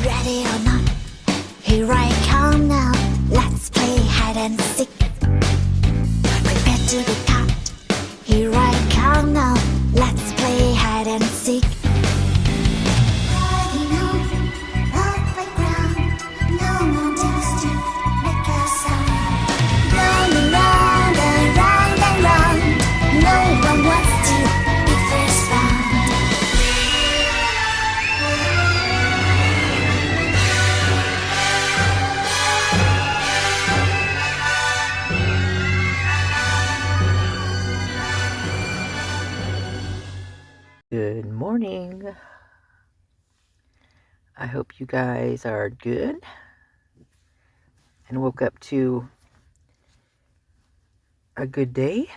Ready or not, here I come now. Let's play hide and seek. Prepare to be caught. Here I come now. Let's play hide and seek. Riding on the playground, no one dares to make a sound. Round and round and round and round, no one wants to be first found. Good morning. I hope you guys are good and woke up to a good day.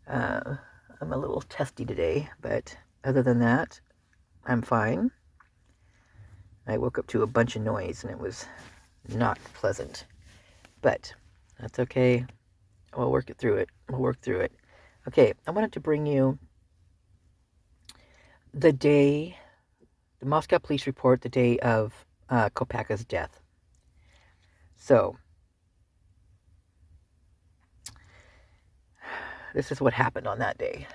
I'm a little testy today, but other than that, I'm fine. I woke up to a bunch of noise and it was not pleasant, but that's okay. We'll work through it. Okay, I wanted to bring you the Moscow police report the day of Kopacka's death. So, this is what happened on that day.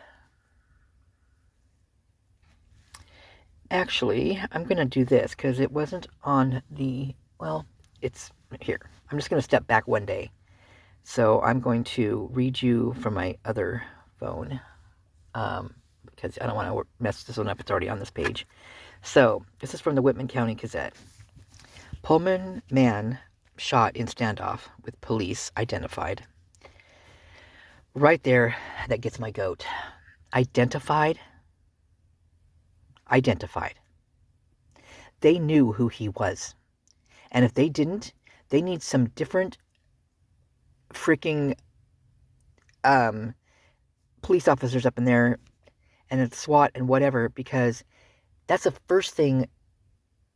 Actually, I'm going to do this because it wasn't on it's here. I'm just going to step back one day. So, I'm going to read you from my other phone because I don't want to mess this one up. It's already on this page. So, this is from the Whitman County Gazette. Pullman man shot in standoff with police identified. Right there, that gets my goat. Identified. They knew who he was. And if they didn't, they need some different freaking police officers up in there and it's SWAT and whatever, because that's the first thing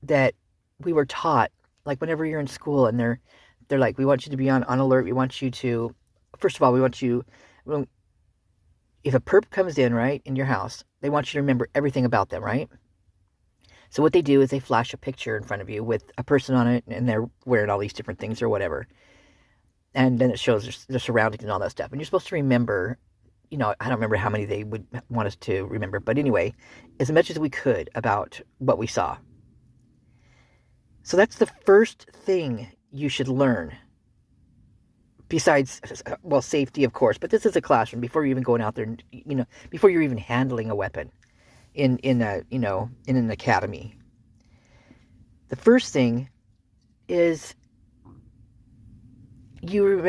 that we were taught. Like whenever you're in school and they're like, we want you to be on alert. We want you to, first of all, if a perp comes in, right, in your house, they want you to remember everything about them, right? So what they do is they flash a picture in front of you with a person on it and they're wearing all these different things or whatever. And then it shows their surroundings and all that stuff. And you're supposed to remember, I don't remember how many they would want us to remember. But anyway, as much as we could about what we saw. So that's the first thing you should learn. Besides, safety, of course. But this is a classroom before you're even going out there, before you're even handling a weapon in an academy. The first thing is you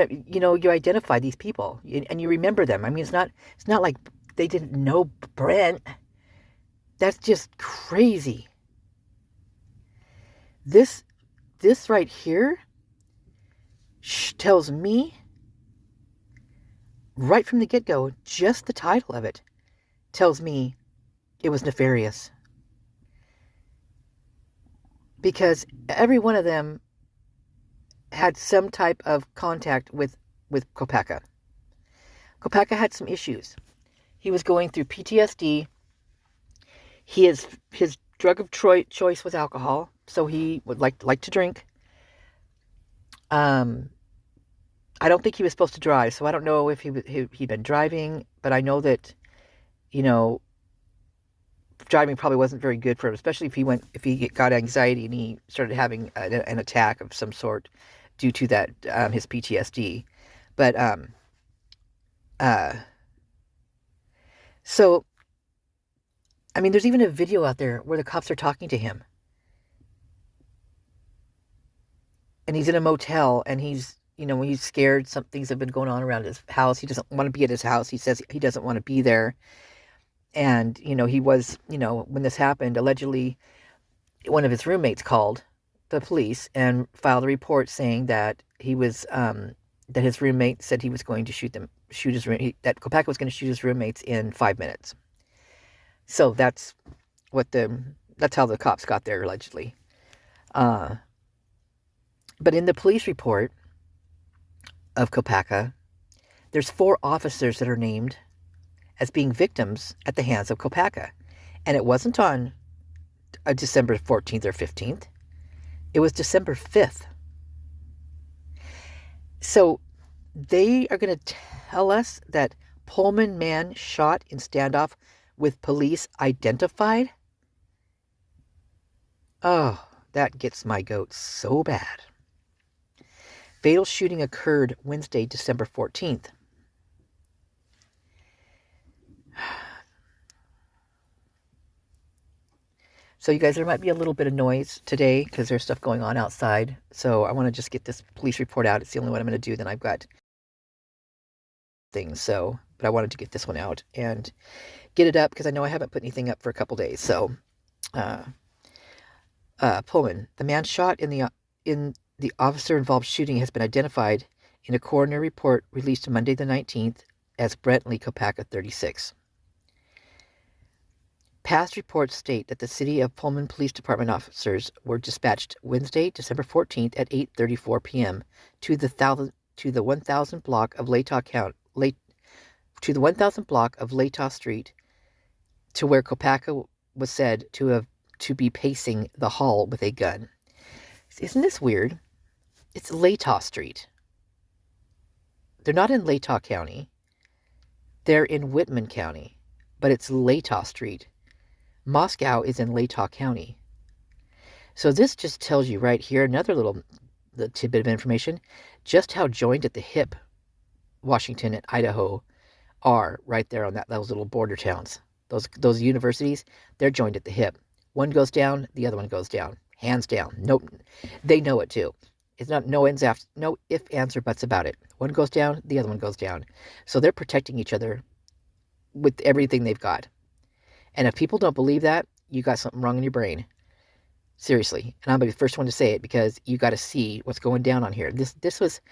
identify these people and you remember them. I mean, it's not like they didn't know Brent. That's just crazy. This right here tells me right from the get-go, just the title of it tells me it was nefarious. Because every one of them had some type of contact with Kopacka. Kopacka had some issues. He was going through PTSD. His drug of choice was alcohol, so he would like to drink. I don't think he was supposed to drive, so I don't know if he'd been driving, but I know that, driving probably wasn't very good for him, especially if he got anxiety and he started having an attack of some sort due to that, his PTSD. But, so, I mean, there's even a video out there where the cops are talking to him. And he's in a motel and he's scared. Some things have been going on around his house. He doesn't want to be at his house. He says he doesn't want to be there. And, he was, when this happened, allegedly one of his roommates called the police and filed a report saying that he was, that his roommate said he was going to that Kopacka was going to shoot his roommates in 5 minutes. So that's how the cops got there, allegedly. But in the police report of Kopacka, there's 4 officers that are named as being victims at the hands of Kopacka. And it wasn't on December 14th or 15th. It was December 5th. So they are going to tell us that Pullman man shot in standoff with police identified? Oh, that gets my goat so bad. Fatal shooting occurred Wednesday, December 14th. So you guys, there might be a little bit of noise today because there's stuff going on outside. So I want to just get this police report out. It's the only one I'm going to do. Then I've got things. So, but I wanted to get this one out and get it up because I know I haven't put anything up for a couple days. So, Pullman, the man shot in the officer-involved shooting has been identified in a coroner report released Monday the 19th as Brentley Kopacka, 36. Past reports state that the City of Pullman Police Department officers were dispatched Wednesday, December 14th at 8:34 p.m. to the 1000 block of Latah Street, to where Kopacka was said to be pacing the hall with a gun. Isn't this weird? It's Latah Street. They're not in Latah County. They're in Whitman County, but it's Latah Street. Moscow is in Latah County. So this just tells you right here, another little tidbit of information, just how joined at the hip Washington and Idaho are right there on those little border towns. Those universities, they're joined at the hip. One goes down, the other one goes down. Hands down. Nope. They know it too. It's not no ifs, ands, or buts about it. One goes down, the other one goes down. So they're protecting each other with everything they've got. And if people don't believe that, you got something wrong in your brain. Seriously. And I'm going to be the first one to say it because you got to see what's going down on here. This was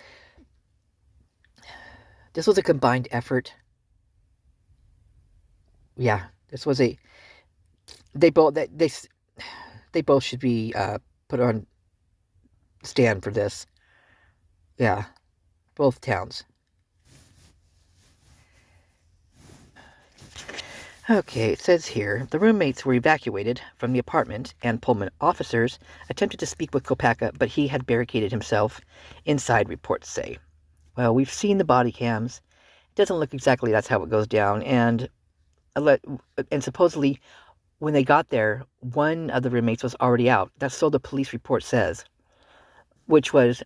a combined effort. Yeah, this was they both should be put on stand for this. Yeah, both towns. Okay, it says here, the roommates were evacuated from the apartment and Pullman officers attempted to speak with Kopacka, but he had barricaded himself inside, reports say. Well, we've seen the body cams. It doesn't look exactly that's how it goes down. And supposedly, when they got there, one of the roommates was already out. That's so the police report says, which was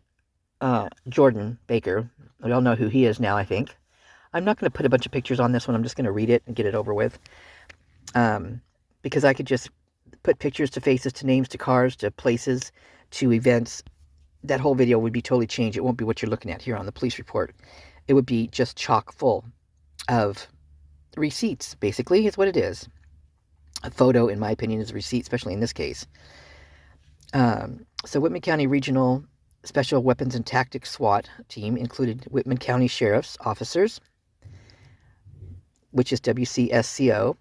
Jordan Baker. We all know who he is now, I think. I'm not going to put a bunch of pictures on this one. I'm just going to read it and get it over with. Because I could just put pictures to faces, to names, to cars, to places, to events. That whole video would be totally changed. It won't be what you're looking at here on the police report. It would be just chock full of receipts, basically, is what it is. A photo, in my opinion, is a receipt, especially in this case. So Whitman County Regional Special Weapons and Tactics SWAT team included Whitman County Sheriff's officers, which is WCSCO,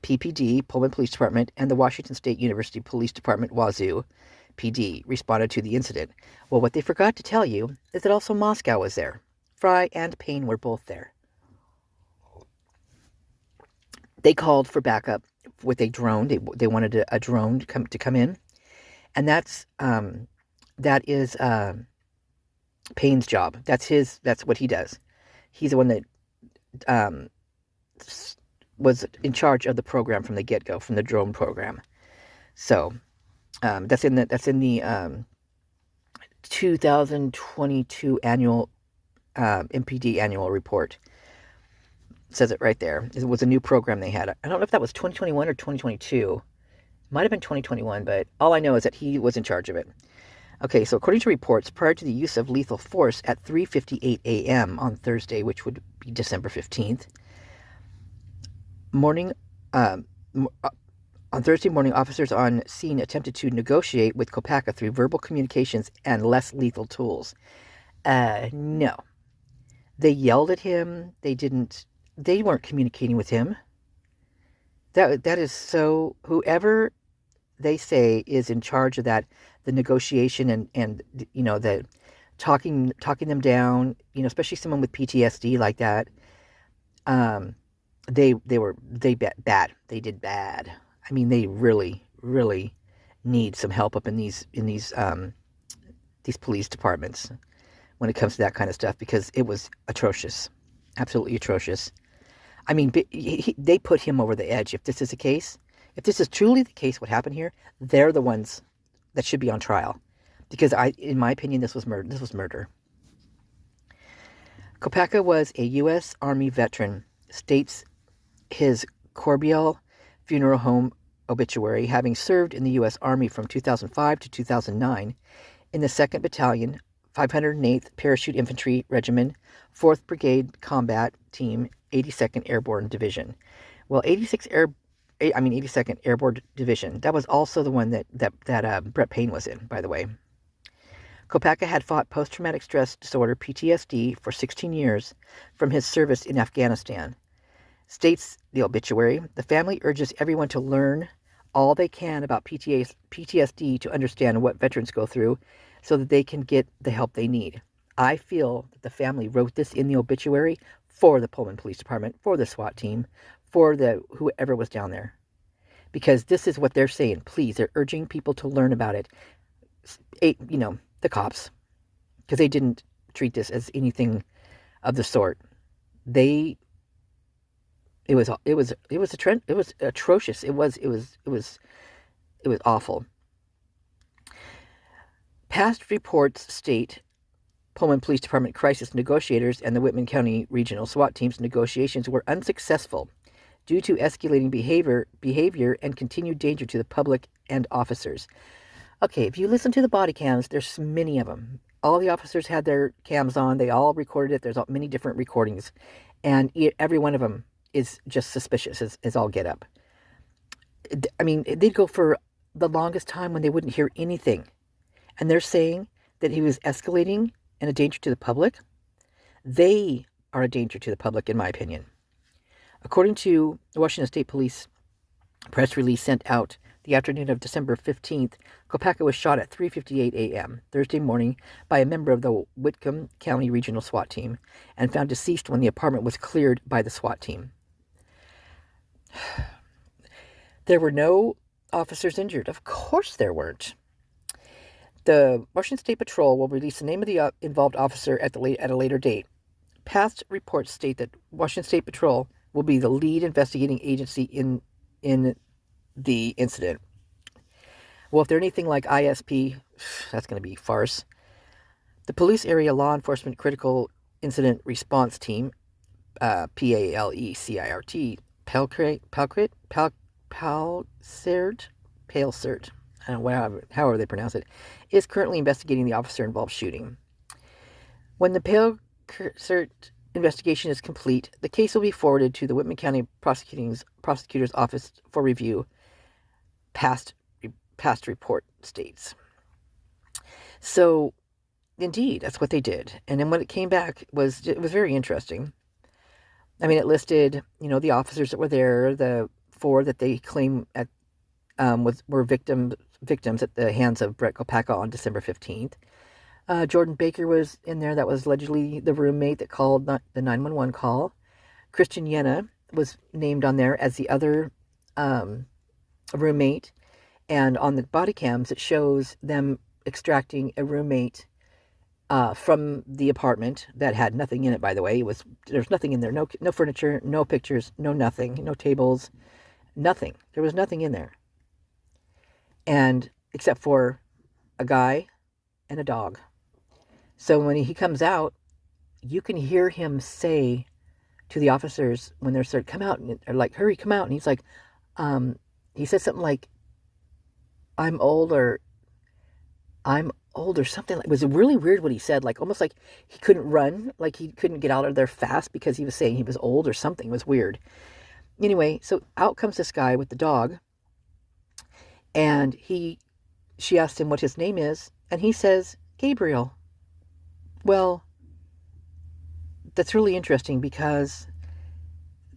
PPD, Pullman Police Department, and the Washington State University Police Department, Wazoo PD, responded to the incident. Well, what they forgot to tell you is that also Moscow was there. Fry and Payne were both there. They called for backup with a drone. They wanted a drone to come in, and that is Payne's job. That's what he does. He's the one that was in charge of the program from the get-go, from the drone program. So that's in the 2022 annual MPD annual report. It says it right there. It was a new program they had. I don't know if that was 2021 or 2022. Might have been 2021, but all I know is that he was in charge of it. Okay, so according to reports, prior to the use of lethal force at 3:58 a.m. on Thursday, which would be December 15th, on Thursday morning, officers on scene attempted to negotiate with Kopacka through verbal communications and less lethal tools. No. They yelled at him. They weren't communicating with him. That is so, whoever they say is in charge of that, the negotiation and the talking them down, especially someone with PTSD like that, they did bad. I mean, they really, really need some help up in these police departments when it comes to that kind of stuff, because it was atrocious, absolutely atrocious. I mean, they put him over the edge. If this is the case, if this is truly the case, what happened here, they're the ones that should be on trial, because in my opinion, this was murder. This was murder. Kopacka was a U.S. Army veteran, states his Corbeil Funeral Home obituary, having served in the U.S. Army from 2005 to 2009 in the 2nd Battalion, 508th Parachute Infantry Regiment, 4th Brigade Combat Team, 82nd Airborne Division. Well, 82nd Airborne Division. That was also the one that Brett Payne was in, by the way. Kopacka had fought post-traumatic stress disorder, PTSD, for 16 years from his service in Afghanistan. States the obituary, the family urges everyone to learn all they can about PTSD to understand what veterans go through so that they can get the help they need. I feel that the family wrote this in the obituary for the Pullman Police Department, for the SWAT team, for whoever was down there. Because this is what they're saying. Please, they're urging people to learn about it. The cops, because they didn't treat this as anything of the sort. It was a trend. It was atrocious. It was awful. Past reports state Pullman Police Department crisis negotiators and the Whitman County Regional SWAT team's negotiations were unsuccessful due to escalating behavior and continued danger to the public and officers. Okay, if you listen to the body cams, there's many of them. All the officers had their cams on. They all recorded it. There's many different recordings. And every one of them is just suspicious as all get up. I mean, they'd go for the longest time when they wouldn't hear anything. And they're saying that he was escalating and a danger to the public. They are a danger to the public, in my opinion. According to the Washington State Police press release sent out the afternoon of December 15th, Kopacka was shot at 3:58 a.m. Thursday morning by a member of the Whitcomb County Regional SWAT team and found deceased when the apartment was cleared by the SWAT team. There were no officers injured. Of course there weren't. The Washington State Patrol will release the name of the involved officer at a later date. Past reports state that Washington State Patrol will be the lead investigating agency in the incident. Well, if they're anything like ISP, that's going to be farce. The Police Area Law Enforcement Critical Incident Response Team, PALECIRT, PALCERT, I don't know, however they pronounce it, is currently investigating the officer-involved shooting. When the PALCERT investigation is complete, the case will be forwarded to the Whitman County Prosecutor's Office for review, past report states. So, indeed, that's what they did. And then when it came back, it was very interesting. I mean, it listed, the officers that were there, the 4 that they claim were victims at the hands of Brett Kopacka on December 15th. Jordan Baker was in there. That was allegedly the roommate that called the 911 call. Christian Yenna was named on there as the other roommate. And on the body cams, it shows them extracting a roommate from the apartment that had nothing in it, by the way. There's nothing in there. No furniture, no pictures, no nothing, no tables, nothing. There was nothing in there. And except for a guy and a dog. So when he comes out, you can hear him say to the officers when they're starting, come out, and they're like, hurry, come out. And he's like, he said something like, I'm old or something. It was really weird what he said, like almost like he couldn't run, like he couldn't get out of there fast because he was saying he was old or something. It was weird. Anyway, so out comes this guy with the dog, and she asked him what his name is, and he says, Gabriel. Well, that's really interesting because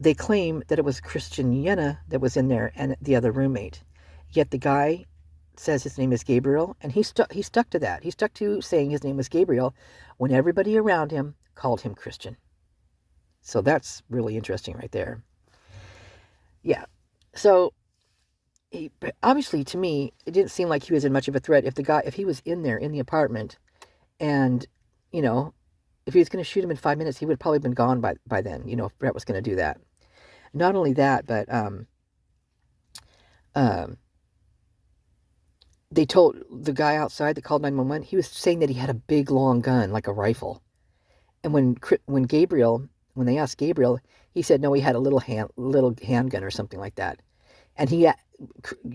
they claim that it was Christian Yenna that was in there and the other roommate. Yet the guy says his name is Gabriel, and he stuck to that. He stuck to saying his name was Gabriel when everybody around him called him Christian. So that's really interesting right there. Yeah. So But obviously, to me, it didn't seem like he was in much of a threat. If he was in there in the apartment, and you know, if he was going to shoot him in 5 minutes, he would have probably been gone by then. If Brett was going to do that. Not only that, but um, they told the guy outside that called 911. He was saying that he had a big long gun, like a rifle. And when they asked Gabriel, he said no, he had a little handgun or something like that. And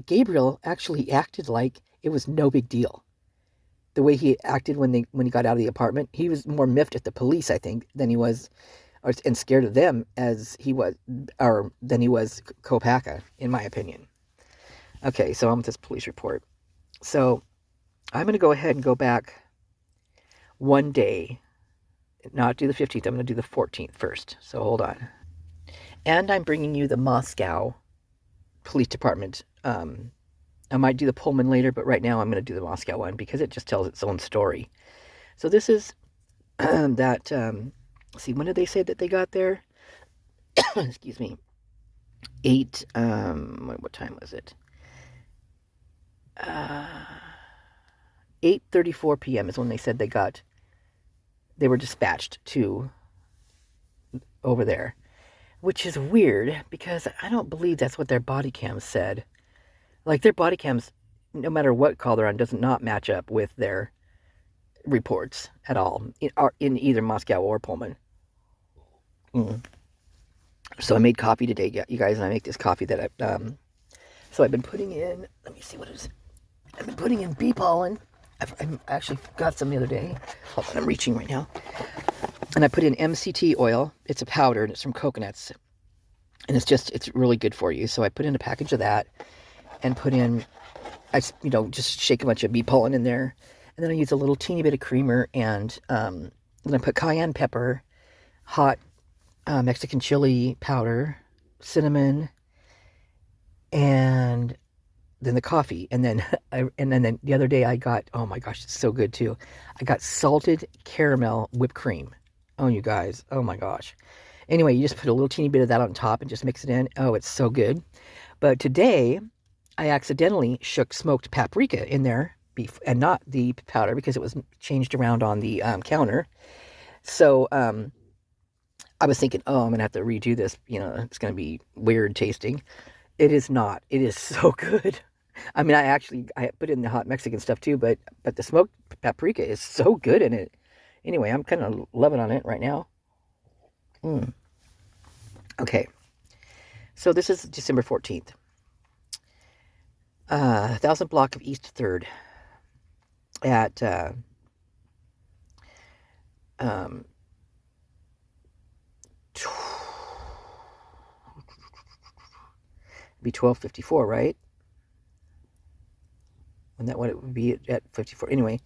Gabriel actually acted like it was no big deal. The way he acted when he got out of the apartment, he was more miffed at the police, I think, than he was, and scared of them than he was Kopacka, in my opinion. Okay, so on with this police report. So I'm going to go ahead and go back one day, not do the 15th. I'm going to do the 14th first. So hold on. And I'm bringing you the Moscow Police Department. I might do the Pullman later, but right now I'm going to do the Moscow one because it just tells its own story. So this is that, see, when did they say that they got there? Excuse me. 8, what time was it? 8:34 p.m. is when they said they were dispatched to over there, which is weird because I don't believe that's what their body cams said. Like, their body cams, no matter what call they're on, does not match up with their reports at all in either Moscow or Pullman. So I made coffee today, you guys, and I make this coffee that so I've been putting in, let me see what it is. I've been putting in bee pollen. I actually got some the other day. Hold on, I'm reaching right now. And I put in MCT oil. It's a powder, and it's from coconuts. And it's really good for you. So I put in a package of that and put in, just shake a bunch of bee pollen in there. And then I use a little teeny bit of creamer, and then I put cayenne pepper, hot Mexican chili powder, cinnamon, and then the coffee. And then the other day I got, oh my gosh, it's so good too. I got salted caramel whipped cream. Oh, you guys, oh my gosh. Anyway, you just put a little teeny bit of that on top and just mix it in. Oh, it's so good. But today I accidentally shook smoked paprika in there, and not the powder, because it was changed around on the counter. So I was thinking, oh, I'm gonna have to redo this. It's gonna be weird tasting. It is not. It is so good. I mean, I put in the hot Mexican stuff too, but the smoked paprika is so good in it. Anyway, I'm kind of loving on it right now. Okay, so this is December 14th. 1000 block of East 3rd at be 12:54, right? And that what it would be at 54. Anyway,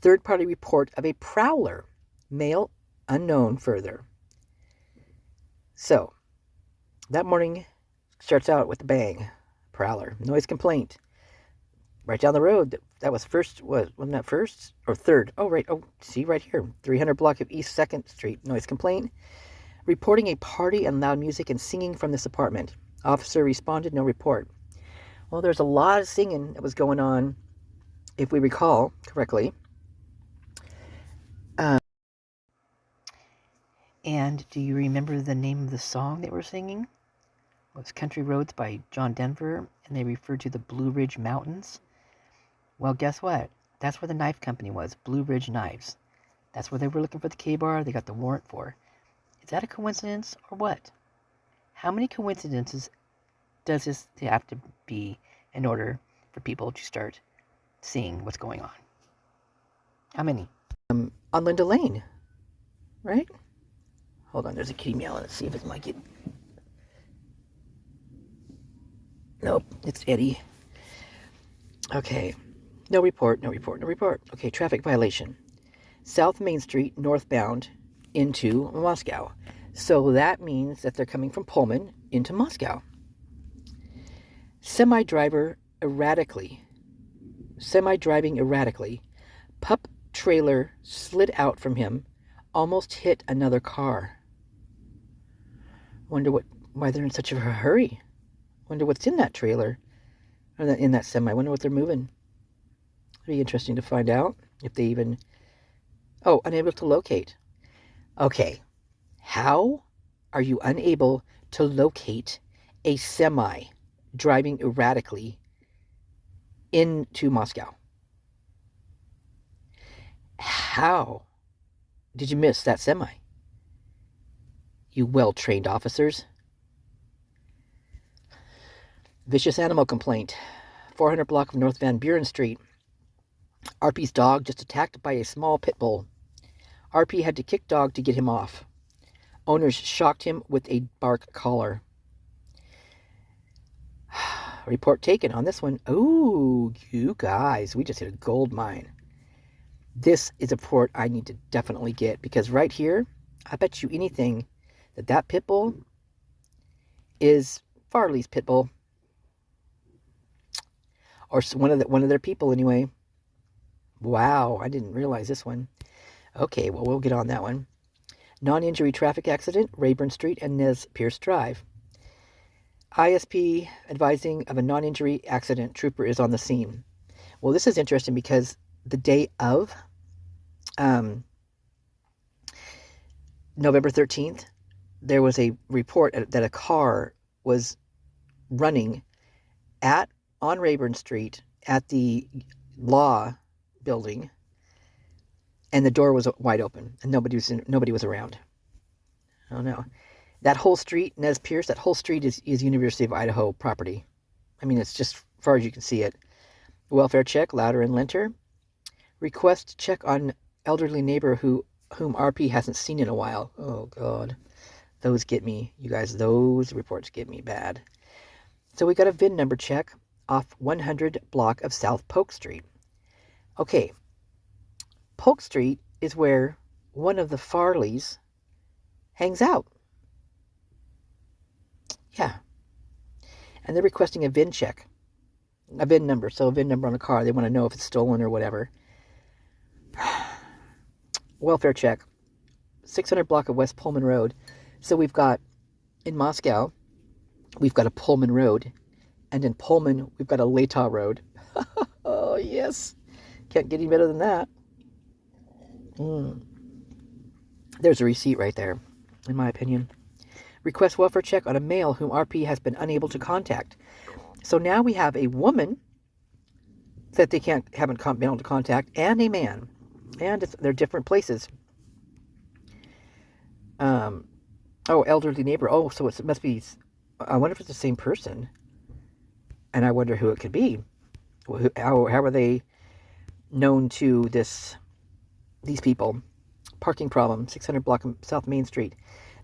third-party report of a Prowler, male unknown further. So that morning starts out with a bang. Prowler, noise complaint. Right down the road. That was wasn't that first or third? Oh, right. Oh, see right here. 300 block of East 2nd Street. Noise complaint. Reporting a party and loud music and singing from this apartment. Officer responded, no report. Well, there's a lot of singing that was going on, if we recall correctly. And do you remember the name of the song they were singing? It was Country Roads by John Denver, and they referred to the Blue Ridge Mountains. Well, guess what? That's where the knife company was, Blue Ridge Knives. That's where they were looking for the K-bar they got the warrant for. Is that a coincidence or what? How many coincidences does this have to be in order for people to start seeing what's going on? How many? On Linda Lane, right? Hold on, there's a kitty meowing. Let's see if it might get... Nope, it's Eddie. Okay, no report. Okay, traffic violation. South Main Street, northbound into Moscow. So that means that they're coming from Pullman into Moscow. Semi-driving erratically. Pup trailer slid out from him, almost hit another car. Wonder why they're in such a hurry. Wonder what's in that trailer. in that semi. I wonder what they're moving. It'd be interesting to find out if they even... Oh, unable to locate. Okay. How are you unable to locate a semi driving erratically into Moscow? How did you miss that semi? You well-trained officers. Vicious animal complaint. 400 block of North Van Buren Street. RP's dog just attacked by a small pit bull. RP had to kick dog to get him off. Owners shocked him with a bark collar. Report taken on this one. Oh, you guys, we just hit a gold mine. This is a report I need to definitely get, because right here, I bet you anything that pit bull is Farley's pit bull, or one of their people anyway. Wow, I didn't realize this one. Okay, well, we'll get on that one. Non-injury traffic accident, Rayburn Street and Nez Pierce Drive. ISP advising of a non-injury accident. Trooper is on the scene. Well, this is interesting because the day of November 13th, there was a report that a car was running on Rayburn Street at the law building, and the door was wide open, and nobody was around. Oh no. That whole street, Nez Pierce, that whole street is University of Idaho property. I mean, it's just as far as you can see it. Welfare check, Louder and Lenter. Request check on elderly neighbor whom RP hasn't seen in a while. Oh, God. Those get me. You guys, those reports get me bad. So we got a VIN number check off 100 block of South Polk Street. Okay. Polk Street is where one of the Farleys hangs out. Yeah. And they're requesting a VIN check. A VIN number. So a VIN number on a car. They want to know if it's stolen or whatever. Welfare check. 600 block of West Pullman Road. So we've got, in Moscow, we've got a Pullman Road. And in Pullman, we've got a Leta Road. Oh, yes. Can't get any better than that. There's a receipt right there, in my opinion. Request welfare check on a male whom RP has been unable to contact. So now we have a woman that they haven't been able to contact, and a man, and they're different places. Elderly neighbor. Oh, so it must be. I wonder if it's the same person, and I wonder who it could be. How are they known to these people? Parking problem, 600 block of South Main Street.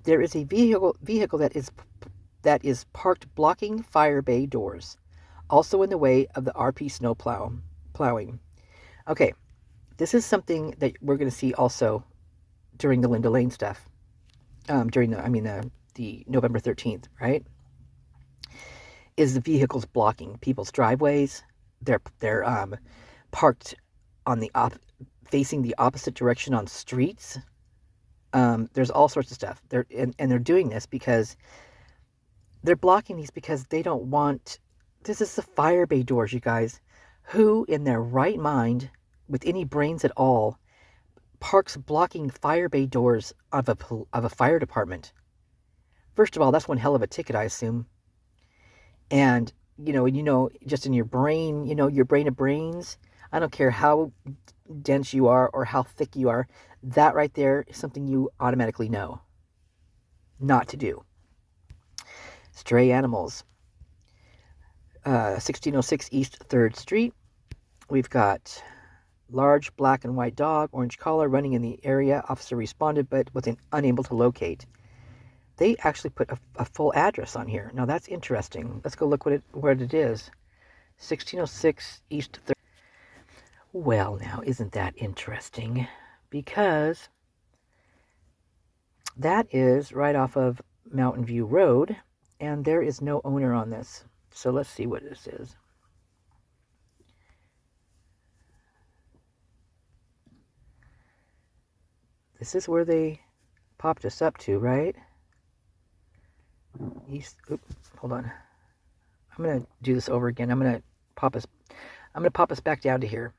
There is a vehicle that is parked blocking fire bay doors, also in the way of the RP snow plowing. Okay, this is something that we're going to see also during the Linda Lane stuff. During the November 13th, right? Is the vehicles blocking people's driveways? They're parked on facing the opposite direction on streets. There's all sorts of stuff. They're doing this because they're blocking these because they don't want. This is the fire bay doors, you guys. Who in their right mind, with any brains at all, parks blocking fire bay doors of a fire department? First of all, that's one hell of a ticket, I assume. And just in your brain, your brain of brains. I don't care how dense you are or how thick you are. That right there is something you automatically know not to do. Stray animals. 1606 East 3rd Street. We've got large black and white dog, orange collar, running in the area. Officer responded but was unable to locate. They actually put a full address on here. Now that's interesting. Let's go look what it is. 1606 East 3rd. Well, now, isn't that interesting? Because that is right off of Mountain View Road, and there is no owner on this. So let's see what this is. This is where they popped us up to, right? Hold on. I'm going to do this over again. I'm going to pop us. I'm going to pop us back down to here.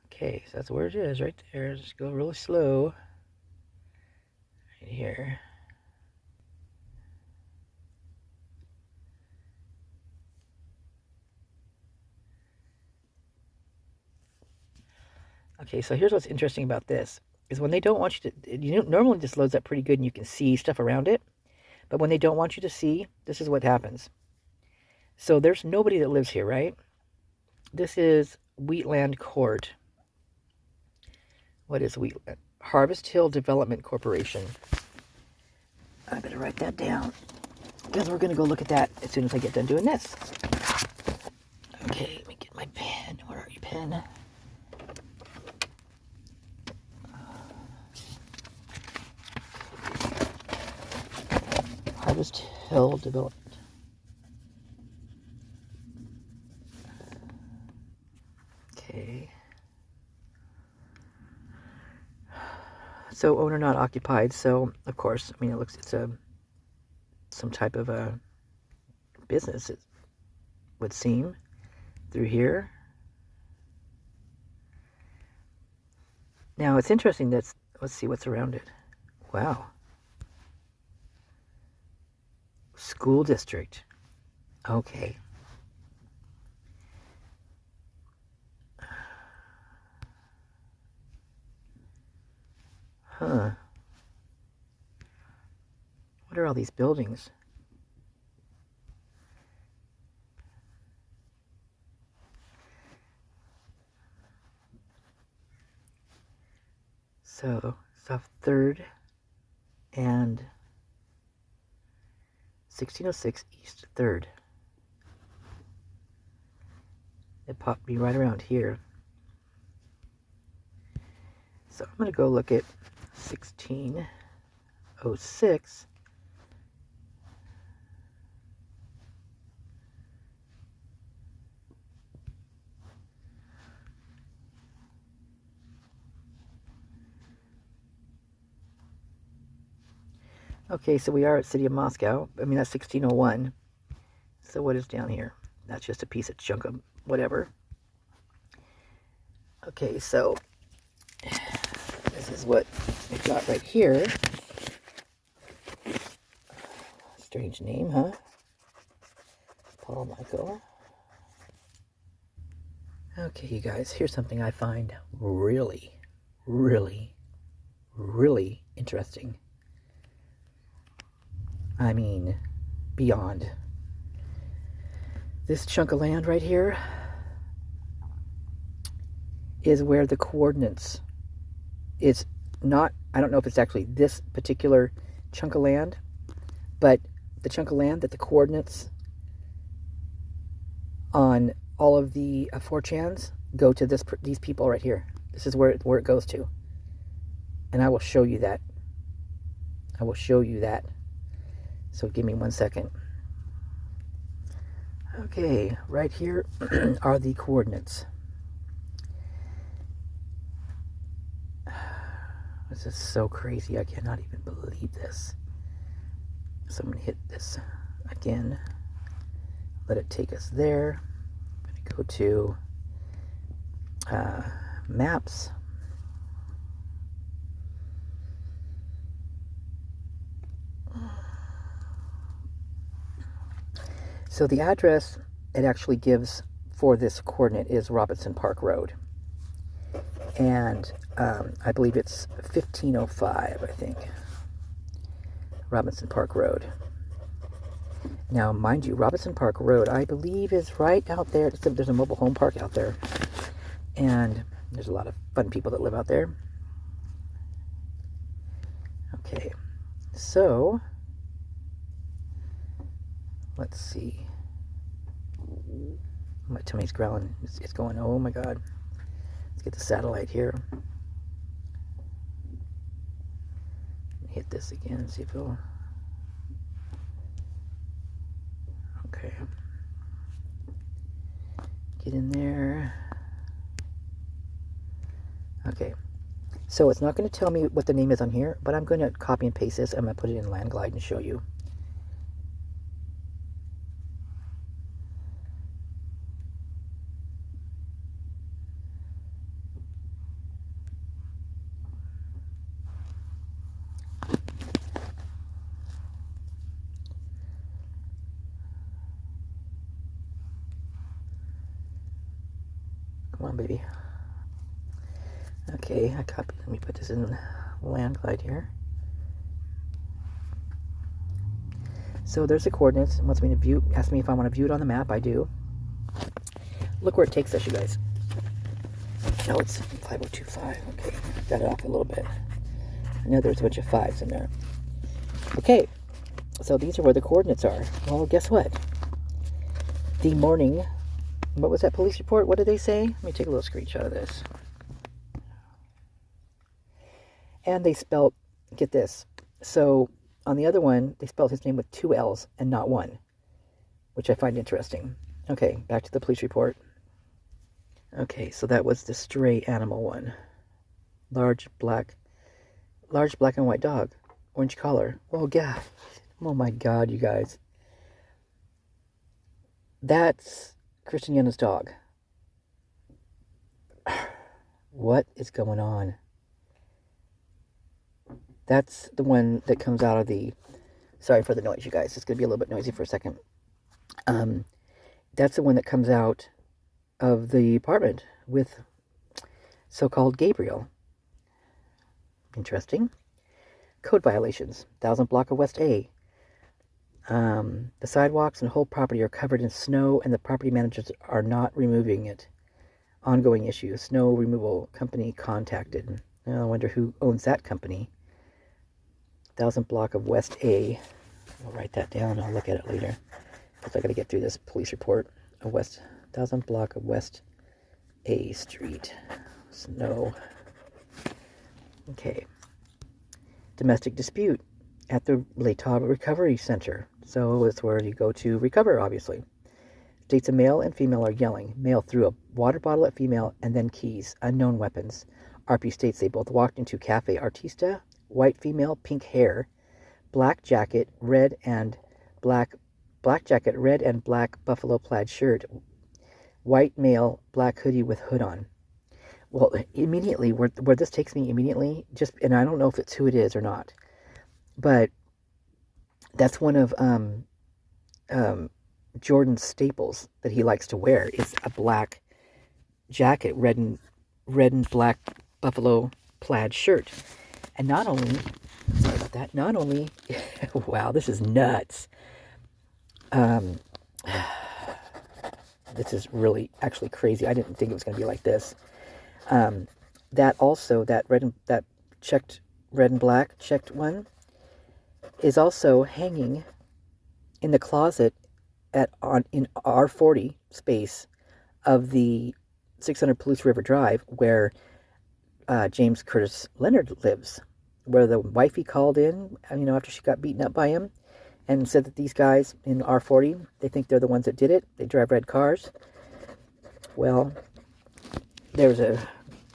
Okay, so that's where it is, right there. Just go really slow. Right here. Okay, so here's what's interesting about this, is when they don't want you to, normally just loads up pretty good and you can see stuff around it, but when they don't want you to see, this is what happens. So there's nobody that lives here, right? This is Wheatland Court. What is Wheatland? Harvest Hill Development Corporation. I better write that down, because we're going to go look at that as soon as I get done doing this. Okay, let me get my pen. Where are you, pen? Harvest Hill Development. Okay. So owner not occupied. So of course, I mean, it's some type of a business, it would seem, through here. Now it's interesting that, let's see what's around it. Wow. School district. Okay. Huh. What are all these buildings? So, South 3rd and 1606 East 3rd. It popped me right around here. So I'm going to go look at 1606. Okay, so we are at City of Moscow. I mean, that's 1601. So what is down here? That's just a piece of chunk of whatever. Okay, so this is what we've got right here. Strange name, huh? Paul Michael. Okay, you guys, here's something I find really, really, really interesting. I mean, beyond. This chunk of land right here is where the coordinates is not, I don't know if it's actually this particular chunk of land, but the chunk of land that the coordinates on all of the 4chans go to these people right here. This is where it goes to. And I will show you that. I will show you that. So give me 1 second. Okay, right here are the coordinates. This is so crazy. I cannot even believe this. So I'm going to hit this again. Let it take us there. I'm going to go to maps. So the address it actually gives for this coordinate is Robinson Park Road. And I believe it's 1505, I think. Robinson Park Road. Now, mind you, Robinson Park Road, I believe, is right out there. There's a mobile home park out there. And there's a lot of fun people that live out there. Okay, so let's see. My tummy's growling. It's going, oh my God. Let's get the satellite here. Hit this again, see if it'll... Okay. Get in there. Okay. So it's not going to tell me what the name is on here, but I'm going to copy and paste this. I'm going to put it in Landglide and show you. Come on, baby. Okay, I copied. Let me put this in Landglide here. So there's the coordinates. It wants me to view. Asks me if I want to view it on the map. I do. Look where it takes us, you guys. No, it's 5025. Okay, got it off a little bit. I know there's a bunch of 5s in there. Okay, so these are where the coordinates are. Well, guess what? The morning. What was that police report? What did they say? Let me take a little screenshot of this. And they spelled, get this. So on the other one, they spelled his name with 2 L's and not 1, which I find interesting. Okay, back to the police report. Okay, so that was the stray animal one. Large black and white dog. Orange collar. Oh, God. Oh, my God, you guys. That's Christian Yenna's dog. What is going on? That's the one that comes out of the... Sorry for the noise, you guys. It's going to be a little bit noisy for a second. That's the one that comes out of the apartment with so-called Gabriel. Interesting. Code violations. 1000 block of West A. The sidewalks and whole property are covered in snow and the property managers are not removing it. Ongoing issue. Snow removal company contacted. I wonder who owns that company. 1000 block of West A. I'll write that down. I'll look at it later. Because I got to get through this police report of 1000 block of West A Street. Snow. Okay. Domestic dispute at the Latah Recovery Center. So it's where you go to recover, obviously. States a male and female are yelling. Male threw a water bottle at female and then keys. Unknown weapons. RP states they both walked into Cafe Artista. White female, pink hair. Black jacket, red and black buffalo plaid shirt. White male, black hoodie with hood on. Well, immediately, where this takes me immediately, and I don't know if it's who it is or not, but that's one of Jordan's staples that he likes to wear. It's a black jacket, red and black buffalo plaid shirt. And not only, sorry about that, wow, this is nuts. This is really actually crazy. I didn't think it was going to be like this. That checked red and black checked one is also hanging in the closet in R40 space of the 600 Palouse River Drive where James Curtis Leonard lives, where the wifey called in, after she got beaten up by him, and said that these guys in R40, they think they're the ones that did it. They drive red cars. Well, there's a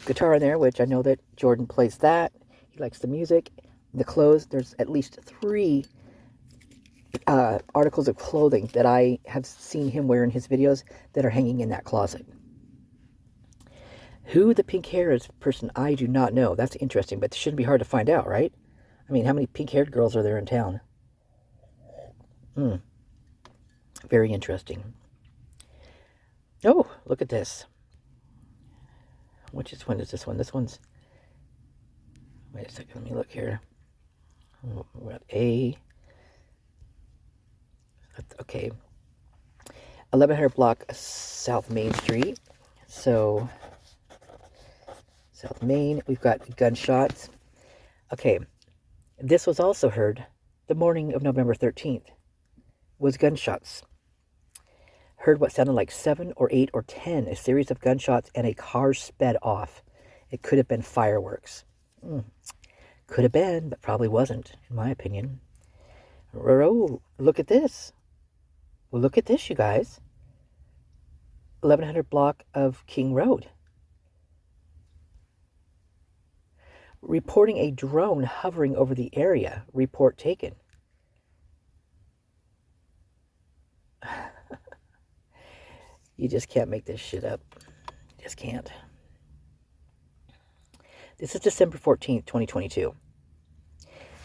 guitar in there, which I know that Jordan plays that. He likes the music. The clothes, there's at least 3 articles of clothing that I have seen him wear in his videos that are hanging in that closet. Who the pink-haired person, I do not know. That's interesting, but it shouldn't be hard to find out, right? I mean, how many pink-haired girls are there in town? Very interesting. Oh, look at this. Which one is this one? This one's... Wait a second, let me look here. We're at A. Okay. 1100 block South Main Street. So... South Main, we've got gunshots. Okay, this was also heard the morning of November 13th, was gunshots. Heard what sounded like 7 or 8 or 10, a series of gunshots, and a car sped off. It could have been fireworks. Could have been, but probably wasn't, in my opinion. Oh, look at this. Well, look at this, you guys. 1100 block of King Road. reporting a drone hovering over the area. Report taken. You just can't make this shit up. You just can't. This is December 14th, 2022.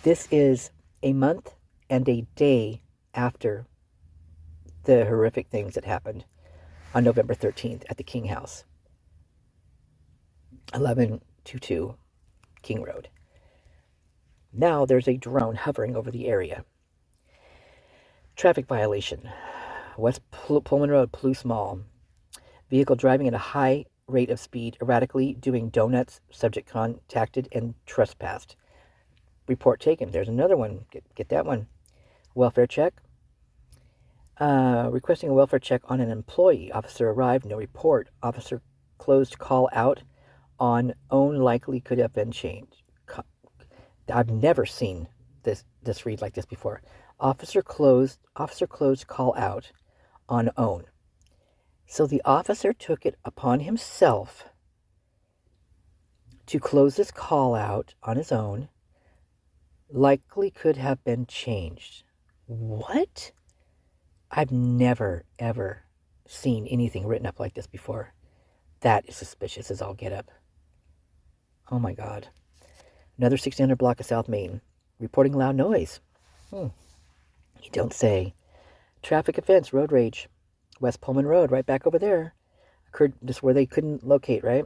This is a month and a day after the horrific things that happened on November 13th at the King House. 1122 King Road. Now there's a drone hovering over the area. Traffic violation. West Pullman Road, Palouse Mall. Vehicle driving at a high rate of speed, erratically doing donuts. Subject contacted and trespassed. Report taken. There's another one. Get that one. Welfare check. Requesting a welfare check on an employee. Officer arrived. No report. Officer closed call out on own, likely could have been changed. I've never seen this read like this before. Officer closed call out on own. So the officer took it upon himself to close this call out on his own. Likely could have been changed. What? I've never, ever seen anything written up like this before. That is suspicious as all get up. Oh my God. Another 1600 block of South Main. Reporting loud noise. You don't say. Traffic offense, road rage. West Pullman Road, right back over there. Occurred just where they couldn't locate, right?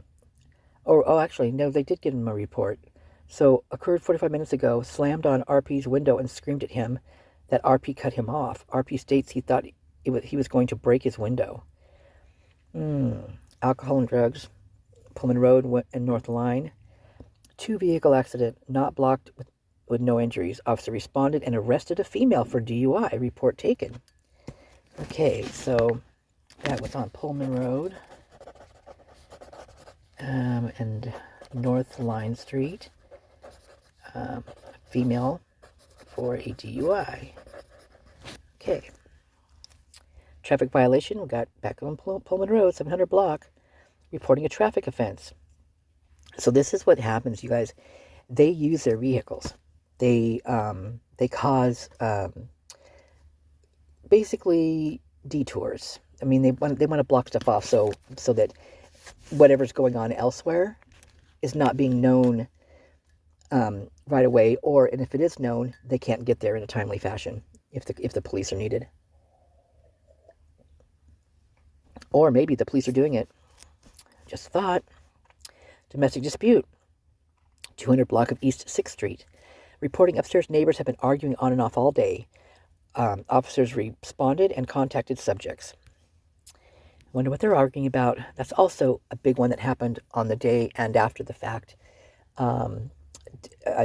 Oh, actually, no, they did give him a report. So, occurred 45 minutes ago, slammed on RP's window and screamed at him that RP cut him off. RP states he thought he was going to break his window. Alcohol and drugs. Pullman Road and North Line. 2 vehicle accident, not blocked with no injuries. Officer responded and arrested a female for DUI. Report taken. Okay, so that was on Pullman Road and North Line Street. Female for a DUI. Okay. Traffic violation. We got back on Pullman Road, 700 block, reporting a traffic offense. So this is what happens, you guys. They use their vehicles. They cause basically detours. I mean, they want to block stuff off so that whatever's going on elsewhere is not being known right away, and if it is known, they can't get there in a timely fashion if the police are needed. Or maybe the police are doing it. Just thought. Domestic dispute. 200 block of East 6th Street. Reporting upstairs neighbors have been arguing on and off all day. Officers responded and contacted subjects. Wonder what they're arguing about. That's also a big one that happened on the day and after the fact.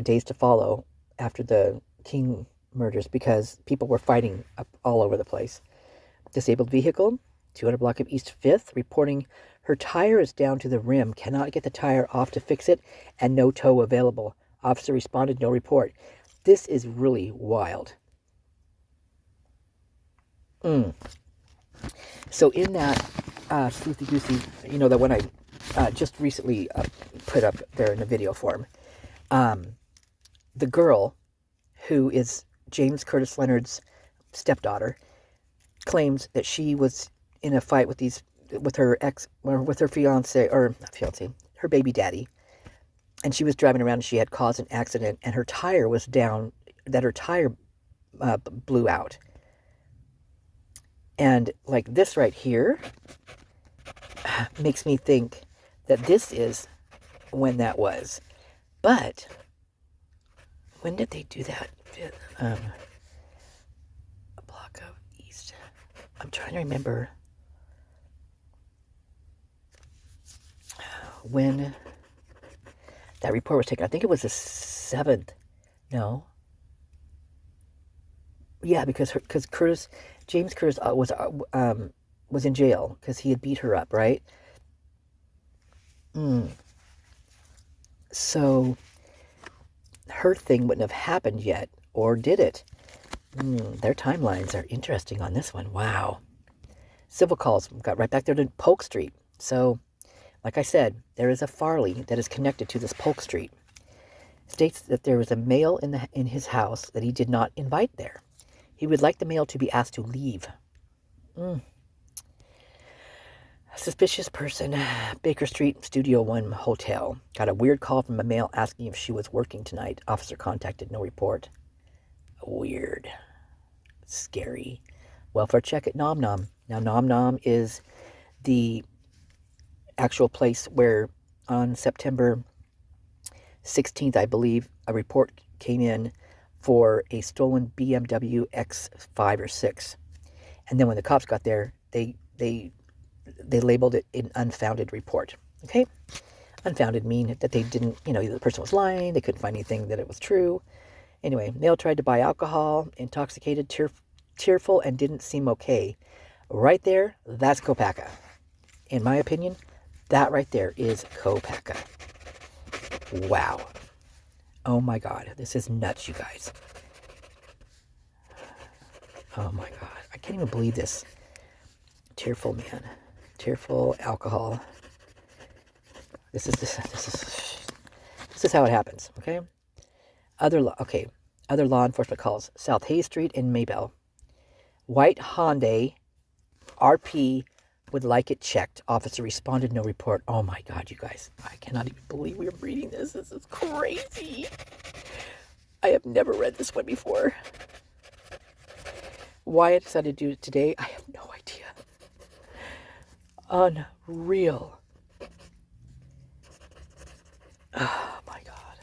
Days to follow after the King murders, because people were fighting up all over the place. Disabled vehicle. 200 block of East 5th. Reporting her tire is down to the rim. Cannot get the tire off to fix it and no tow available. Officer responded, no report. This is really wild. So in that Sleuthy Goosey, that one I just recently put up there in the video form, the girl who is James Curtis Leonard's stepdaughter claims that she was in a fight with her baby daddy, and she was driving around and she had caused an accident and her tire was down, that her tire blew out. And like this right here makes me think that this is when that was. But when did they do that? A block of East. I'm trying to remember when that report was taken. I think it was the 7th. No. Yeah, because James Curtis was in jail because he had beat her up, right? So her thing wouldn't have happened yet, or did it? Their timelines are interesting on this one. Wow. Civil calls got right back there to Polk Street. So, like I said, there is a Farley that is connected to this Polk Street. states that there was a male in his house that he did not invite there. He would like the male to be asked to leave. Suspicious person, Baker Street, Studio 1 Hotel. Got a weird call from a male asking if she was working tonight. Officer contacted, no report. Weird. Scary. Welfare check at Nom Nom. Now, Nom Nom is the actual place where on September 16th, I believe, a report came in for a stolen BMW X5 or 6. And then when the cops got there, they labeled it an unfounded report. Okay? Unfounded mean that they didn't, the person was lying, they couldn't find anything that it was true. Anyway, male tried to buy alcohol, intoxicated, tearful, and didn't seem okay. Right there, that's Kopacka. In my opinion, that right there is Kopacka. Wow. Oh my God, this is nuts, you guys. Oh my God, I can't even believe this. Tearful man. Tearful alcohol. This is how it happens, okay? Other law enforcement calls. South Hayes Street in Maybell. White Hyundai RP would like it checked. Officer responded, no report. Oh my God, you guys. I cannot even believe we are reading this. This is crazy. I have never read this one before. Why I decided to do it today, I have no idea. Unreal. Oh my God.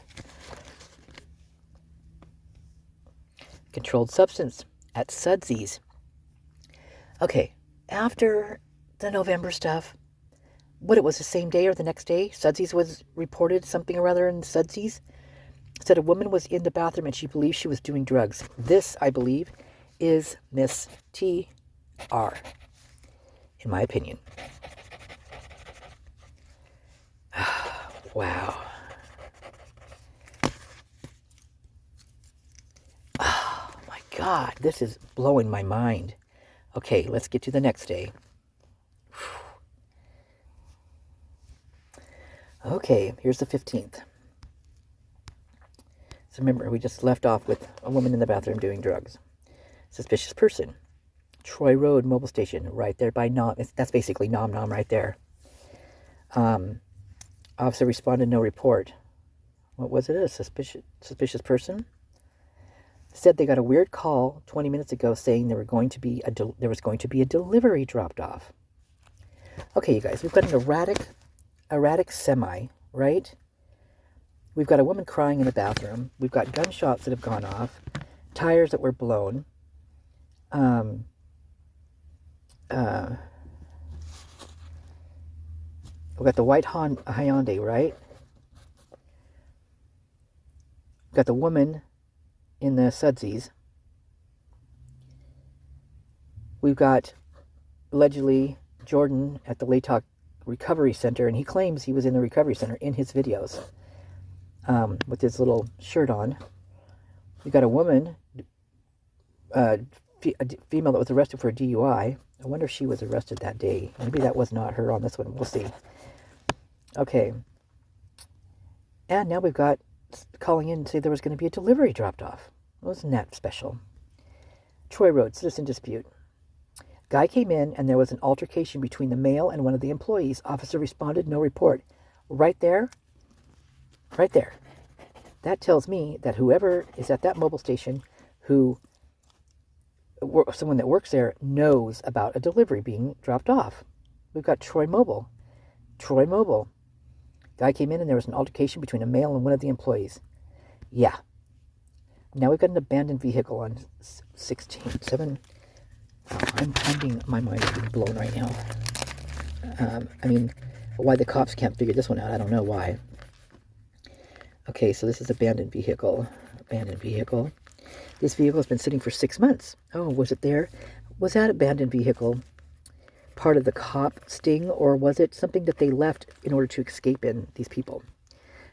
Controlled substance at Sudsy's. Okay, after the November stuff, it was the same day or the next day, Sudsy's was reported something or other in Sudsy's. Said a woman was in the bathroom and she believed she was doing drugs. This, I believe, is Miss T.R., in my opinion. Wow. Oh my God, this is blowing my mind. Okay, let's get to the next day. Okay, here's the 15th. So remember, we just left off with a woman in the bathroom doing drugs. Suspicious person. Troy Road Mobile Station, right there by Nom. That's basically Nom Nom right there. Officer responded, no report. What was it? A suspicious person? Said they got a weird call 20 minutes ago saying there was going to be a delivery dropped off. Okay, you guys, we've got an erratic semi, right? We've got a woman crying in the bathroom. We've got gunshots that have gone off, tires that were blown. We've got the white Hyundai, right? We've got the woman in the Sudsy's. We've got, allegedly, Jordan at the Laytalk Recovery Center, and he claims he was in the recovery center in his videos with his little shirt on. We've got a woman, a female that was arrested for a DUI. I wonder if she was arrested that day. Maybe that was not her on this one. We'll see. Okay. And now we've got calling in to say there was going to be a delivery dropped off. Wasn't that special? Troy Road, citizen dispute. Guy came in and there was an altercation between the male and one of the employees. Officer responded, no report. Right there. That tells me that whoever is at that mobile station, someone that works there, knows about a delivery being dropped off. We've got Troy Mobile. Guy came in and there was an altercation between a male and one of the employees. Yeah. Now we've got an abandoned vehicle on 7. My mind is being blown right now. Why the cops can't figure this one out, I don't know why. Okay, so this is abandoned vehicle. This vehicle has been sitting for 6 months. Oh, was it there? Was that abandoned vehicle part of the cop sting, or was it something that they left in order to escape in, these people?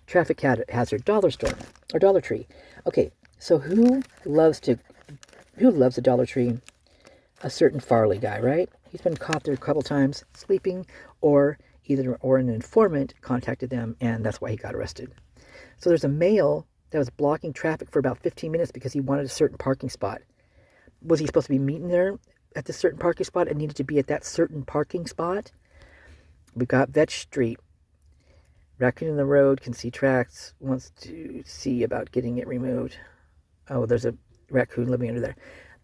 Traffic hazard, Dollar Store, or Dollar Tree. Okay, so who loves a Dollar Tree? A certain Farley guy, right? He's been caught there a couple times sleeping, or an informant contacted them, and that's why he got arrested. So there's a male that was blocking traffic for about 15 minutes because he wanted a certain parking spot. Was he supposed to be meeting there at this certain parking spot and needed to be at that certain parking spot? We've got Vetch Street. Raccoon in the road can see tracks, wants to see about getting it removed. Oh, there's a raccoon living under there.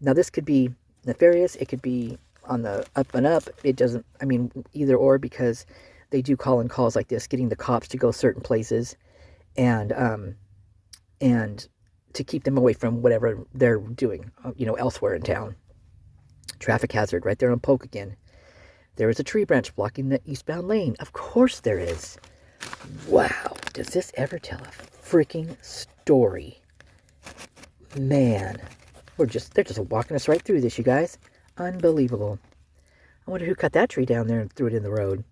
Now, this could be nefarious. It could be on the up and up. It doesn't, I mean, either or, because they do call in calls like this, getting the cops to go certain places and to keep them away from whatever they're doing, elsewhere in town. Traffic hazard right there on Polk again. There is a tree branch blocking the eastbound lane. Of course there is. Wow, does this ever tell a freaking story? Man, they're just walking us right through this, you guys. Unbelievable. I wonder who cut that tree down there and threw it in the road.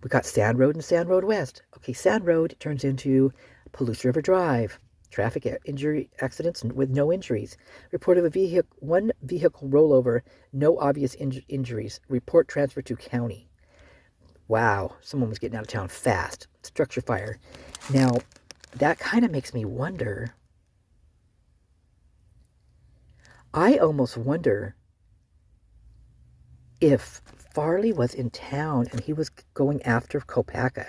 We got Sand Road and Sand Road West. Okay, Sand Road turns into Palouse River Drive. Traffic injury accidents with no injuries. Report of one vehicle rollover, no obvious injuries. Report transferred to county. Wow, someone was getting out of town fast. Structure fire. Now, that kind of makes me wonder. I almost wonder if Farley was in town and he was going after Kopacka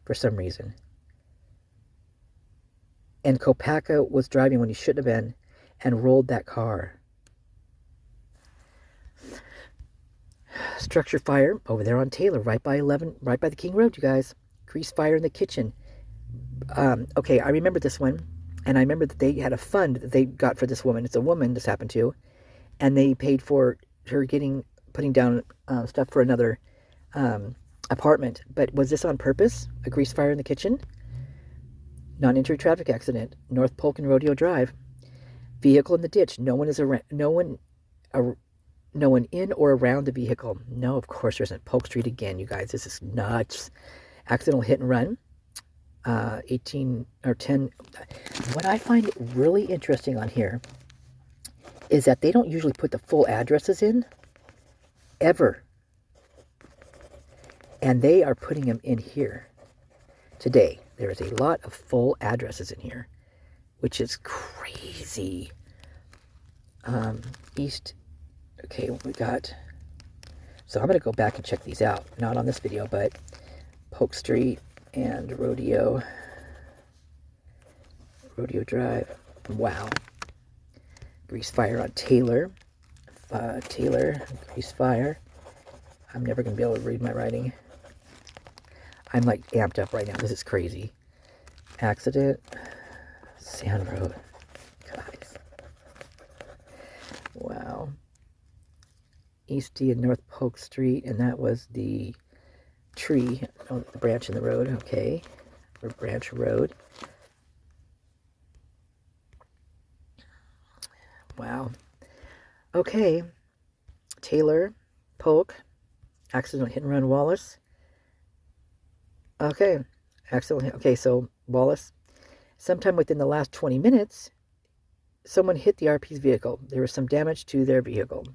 for some reason. And Kopacka was driving when he shouldn't have been and rolled that car. Structure fire over there on Taylor, right by the King Road, you guys. Grease fire in the kitchen. Okay, I remember this one. And I remember that they had a fund that they got for this woman. It's a woman this happened to. And they paid for her putting down stuff for another apartment. But was this on purpose? A grease fire in the kitchen? Non-injury traffic accident. North Polk and Rodeo Drive. Vehicle in the ditch. No one in or around the vehicle. No, of course there isn't. Polk Street again, you guys. This is nuts. Accidental hit and run. 18 or 10. What I find really interesting on here is that they don't usually put the full addresses in ever, and they are putting them in here today. There is a lot of full addresses in here, which is crazy. East. Okay, we got. So I'm going to go back and check these out. Not on this video, but Polk Street and Rodeo Drive. Wow. Grease fire on Taylor. Taylor, grease fire. I'm never going to be able to read my writing. I'm like amped up right now. This is crazy. Accident. Sand Road. Guys. Wow. East D and North Polk Street. And that was the tree. Oh, the branch in the road. Okay. Or branch road. Wow. Okay. Taylor, Polk, accidental hit and run Wallace. Okay. Okay, so Wallace. Sometime within the last 20 minutes, someone hit the RP's vehicle. There was some damage to their vehicle.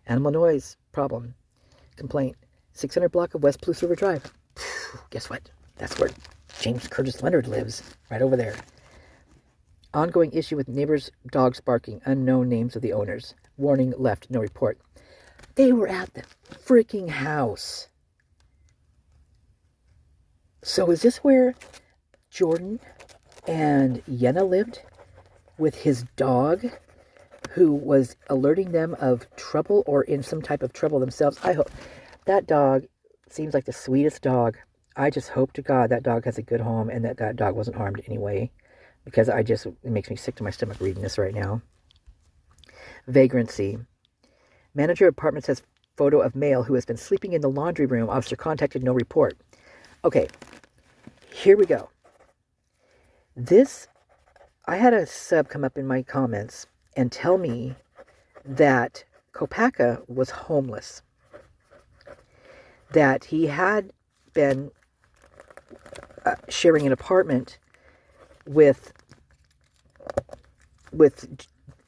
Animal noise problem. Complaint. 600 block of West Palouse River Drive. Guess what? That's where James Curtis Leonard lives. Right over there. Ongoing issue with neighbors' dogs barking. Unknown names of the owners. Warning left. No report. They were at the freaking house. So is this where Jordan and Yenna lived with his dog, who was alerting them of trouble or in some type of trouble themselves? I hope. That dog seems like the sweetest dog. I just hope to God that dog has a good home and that dog wasn't harmed anyway. Because it makes me sick to my stomach reading this right now. Vagrancy. Manager of apartments has photo of male who has been sleeping in the laundry room. Officer contacted, no report. Okay, here we go. I had a sub come up in my comments and tell me that Kopacka was homeless. That he had been sharing an apartment with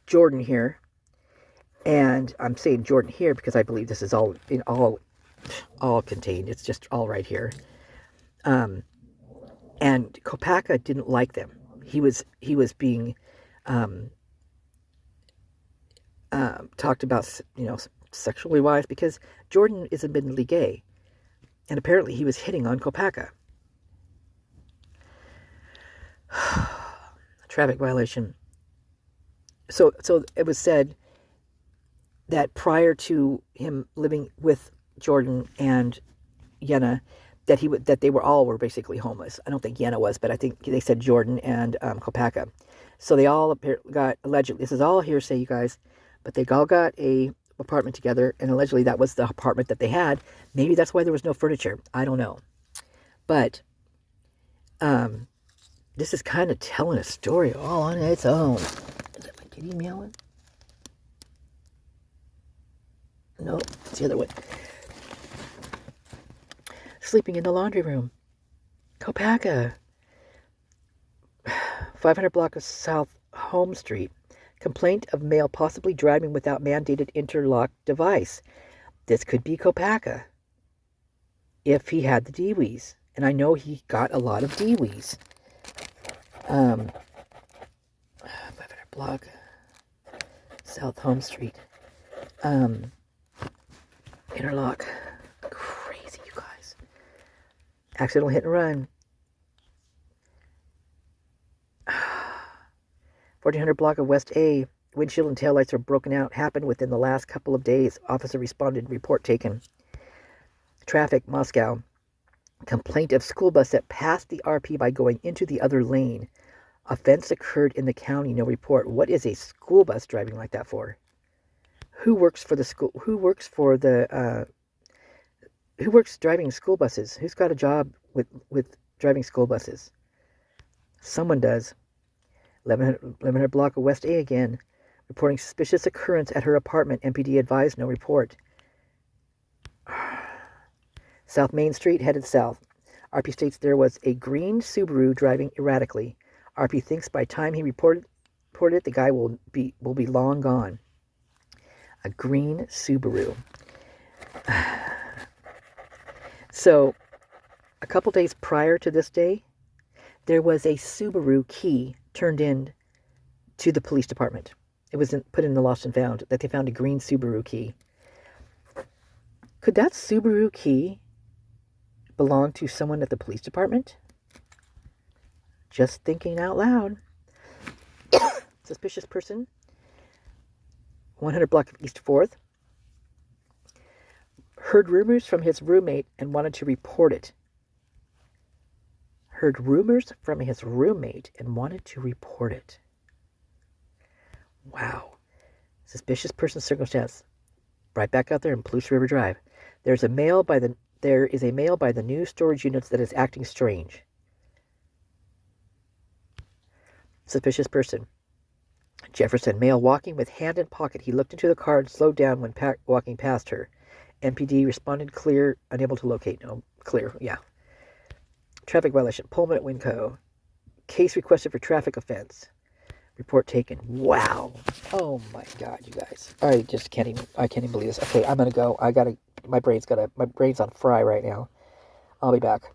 Jordan here, and I'm saying Jordan here because I believe this is all contained. It's just all right here. And Kopacka didn't like them. he was being talked about, sexually wise, because Jordan is admittedly gay, and apparently he was hitting on Kopacka. Traffic violation. So it was said that prior to him living with Jordan and Yenna, that they were basically homeless. I don't think Yenna was, but I think they said Jordan and Kopacka. So they all got, allegedly, this is all hearsay, you guys, but they all got a apartment together, and allegedly that was the apartment that they had. Maybe that's why there was no furniture. I don't know. But this is kind of telling a story all on its own. Is that my kitty meowing? No, it's the other one. Sleeping in the laundry room. Kopacka. 500 block of South Home Street. Complaint of male possibly driving without mandated interlock device. This could be Kopacka. If he had the DWIs. And I know he got a lot of DWIs. 500 block South Home Street. Interlock. Crazy, you guys. Accidental hit and run. 1400 block of West A. Windshield and taillights are broken out. Happened within the last couple of days. Officer responded. Report taken. Traffic, Moscow. Complaint of school bus that passed the RP by going into the other lane. Offense occurred in the county. No report. What is a school bus driving like that for? Who works for the school? Who works driving school buses? Who's got a job with driving school buses? Someone does. 1100 block of West A again. Reporting suspicious occurrence at her apartment. MPD advised. No report. South Main Street, headed south. RP states there was a green Subaru driving erratically. RP thinks by time he reported it, the guy will be long gone. A green Subaru. So, a couple days prior to this day, there was a Subaru key turned in to the police department. It was put in the lost and found, that they found a green Subaru key. Could that Subaru key belong to someone at the police department? Just thinking out loud. Suspicious person. 100 block of East 4th. Heard rumors from his roommate and wanted to report it. Heard rumors from his roommate and wanted to report it. Wow. Suspicious person circumstance. Right back out there in Palouse River Drive. There is a male by the new storage units that is acting strange. Suspicious person. Jefferson, male walking with hand in pocket. He looked into the car and slowed down when walking past her. MPD responded clear, unable to locate. No, clear, yeah. Traffic violation, Pullman at Winco. Case requested for traffic offense. Report taken. Wow. Oh my God, you guys. I can't even believe this. Okay, I'm gonna go. My brain's on fry right now. I'll be back.